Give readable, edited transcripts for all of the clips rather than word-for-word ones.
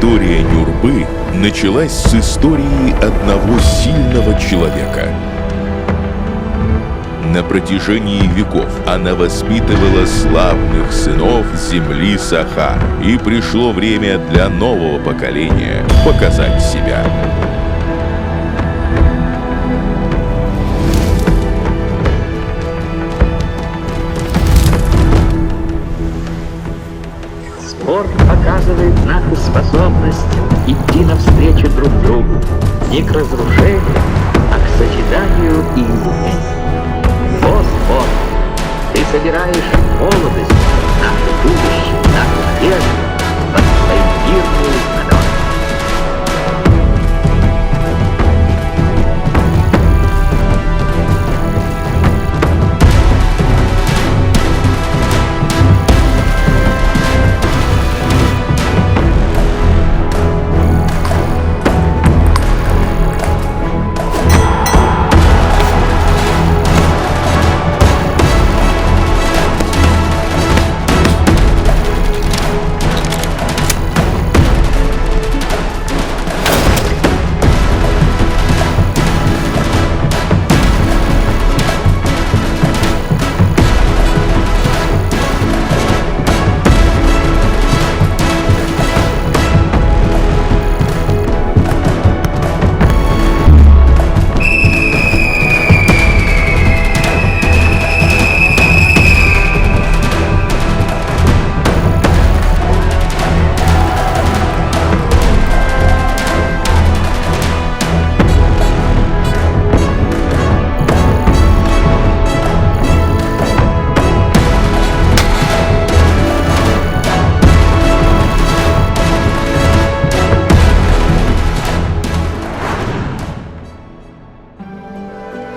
История Нюрбы началась с истории одного сильного человека. На протяжении веков она воспитывала славных сынов земли Саха, и пришло время для нового поколения показать себя. Спорт показывает нашу способность идти навстречу друг другу, не к разрушению, а к созиданию и изменению. О, спорт! Ты собираешь молодость, наше будущее, нашу надежду под свои мирные знамена.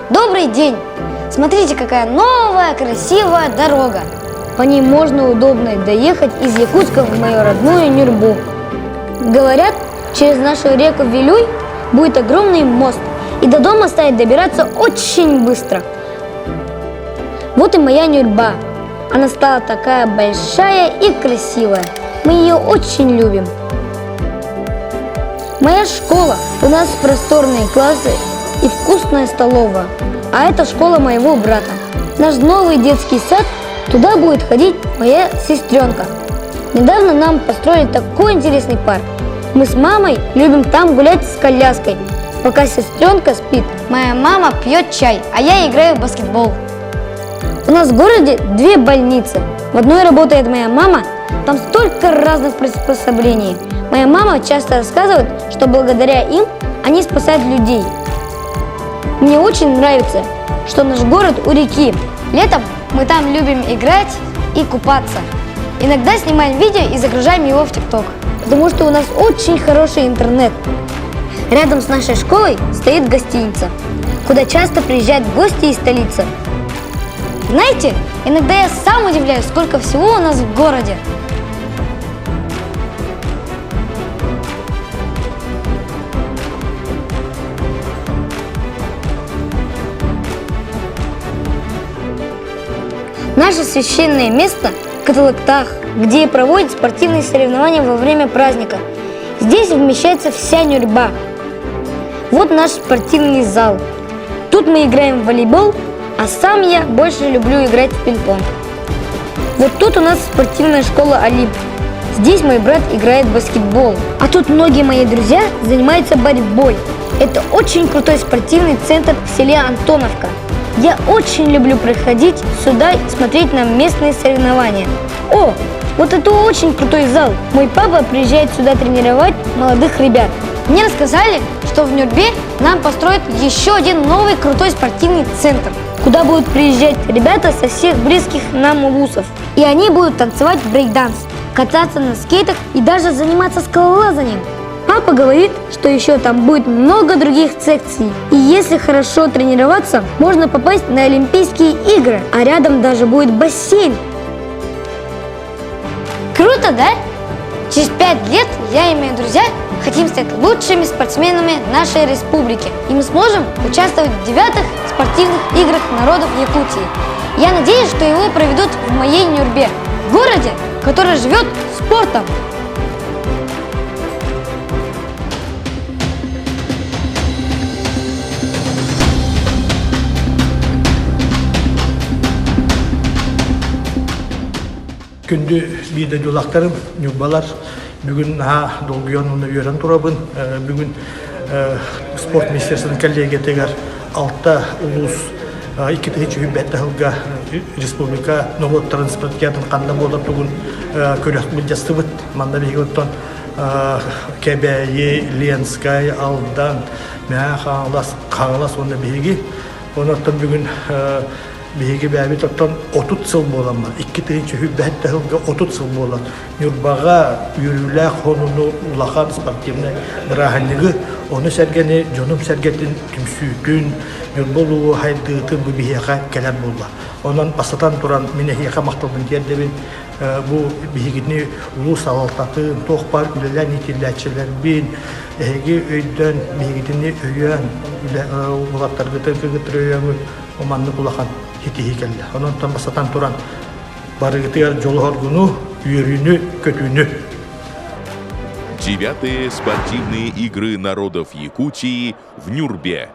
Добрый день! Смотрите, какая новая красивая дорога. По ней можно удобно доехать из Якутска в мою родную Нюрбу. Говорят, через нашу реку Вилюй будет огромный мост, и до дома станет добираться очень быстро. Вот и моя Нюрба. Она стала такая большая и красивая. Мы ее очень любим. Моя школа. У нас просторные классы и вкусная столовая. А это школа моего брата. Наш новый детский сад, туда будет ходить моя сестренка. Недавно нам построили такой интересный парк. Мы с мамой любим там гулять с коляской. Пока сестренка спит, моя мама пьет чай, а я играю в баскетбол. У нас в городе 2 больницы. В одной работает моя мама, там столько разных приспособлений. Моя мама часто рассказывает, что благодаря им они спасают людей. Мне очень нравится, что наш город у реки. Летом мы там любим играть и купаться. Иногда снимаем видео и загружаем его в ТикТок, потому что у нас очень хороший интернет. Рядом с нашей школой стоит гостиница, куда часто приезжают гости из столицы. Знаете, иногда я сам удивляюсь, сколько всего у нас в городе. Наше священное место – Каталыктах, где и проводят спортивные соревнования во время праздника. Здесь вмещается вся Нюрба. Вот наш спортивный зал. Тут мы играем в волейбол, а сам я больше люблю играть в пинг-понг. Вот тут у нас спортивная школа «Олимп». Здесь мой брат играет в баскетбол. А тут многие мои друзья занимаются борьбой. Это очень крутой спортивный центр в селе Антоновка. Я очень люблю приходить сюда и смотреть на местные соревнования. О, вот это очень крутой зал. Мой папа приезжает сюда тренировать молодых ребят. Мне рассказали, что в Нюрбе нам построят еще один новый крутой спортивный центр, куда будут приезжать ребята со всех близких нам вузов. И они будут танцевать брейк-данс, кататься на скейтах и даже заниматься скалолазанием. Папа говорит, что еще там будет много других секций. И если хорошо тренироваться, можно попасть на Олимпийские игры. А рядом даже будет бассейн. Круто, да? Через 5 лет я и мои друзья хотим стать лучшими спортсменами нашей республики. И мы сможем участвовать в 9-х спортивных играх народов Якутии. Я надеюсь, что его проведут в моей Нюрбе, в городе, который живет спортом. Күнді бейді дулақтарым, нюбалар, бүгін долгион оны үйерен тұрабын. Бүгін спорт министерсінің коллегия алта улус 2003 жылға республика новот транспорттардың қанда болып бүгін көрек бұл жасты бұд. Манда бейгі өттен Кәбәйі, Ленскай, Алдан, мәә қағылас онда бейгі. Онаттан бүгін бейгі бәбет оттан 30 сыл боламын. 2003 жылға 30 сыл болам. Нюрбаға үйрілі қонуны улақан спортивны бірағанығы. Оны сәргені жоным сәргетін түмсүйтін, Нюрболуы хайдығытын бұл бейіға кәлер болла. Онан басатан тұран мене хияқа мақталбын дердебін. Бұл бейгідіне ұлы салалтатын, тоқпар үлелән етеләтшілер бен, әйге өйден бейгідіне өйен, ұлаттарғытын көгітір өйен оманны құлақан хетихи кәлді. Онан басатан тұран барығытығар жолы оргуну, үйеріні, көтіні. 9-е спортивные игры народов Якутии в Нюрбе.